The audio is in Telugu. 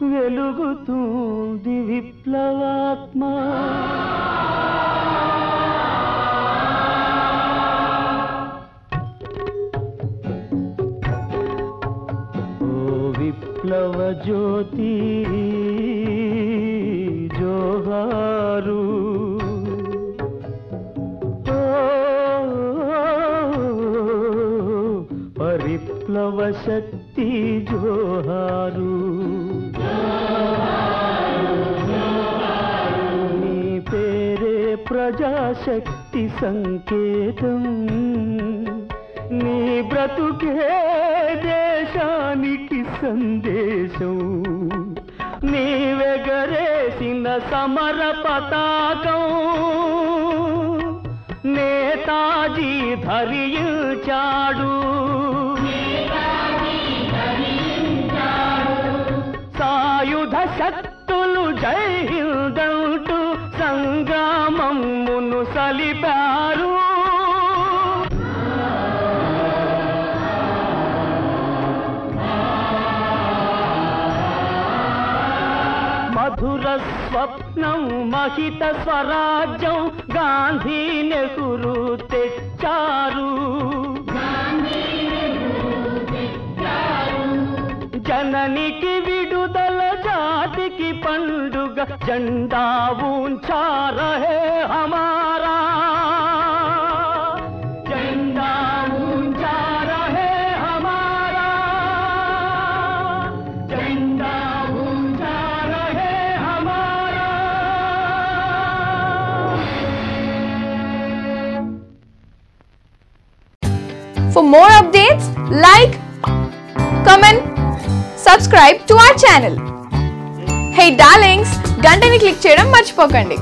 వెలుగుతుంది విప్లవాత్మ. ఓ విప్లవ జ్యోతి జోహారు, పరిప్లవ శక్తి జోహారు. నీ పేరే ప్రజాశక్తి సంకేతం, నీ బ్రతుకే దేశానికి సందేశం. నీవెగరేసిన సమర పతాకం నేతాజీ ధరించాడు. సాయుధ శక్తులు జై హిందంటూ సంగ్రామమును సలిపారు. మధుర స్వప్నం మహిత స్వరాజ్యం గాంధీ నెహ్రూ తెచ్చారు. జననికి విడుదల జాతికి పండుగ జెండా ఊంచా రహే హమారా. జెండా ఊంచా రహే హమారా. జెండా ఊంచా రహే హమారా. For more updates, like, comment, subscribe to our channel. Hey darlings, గంటని click చేయడం మర్చిపోకండి.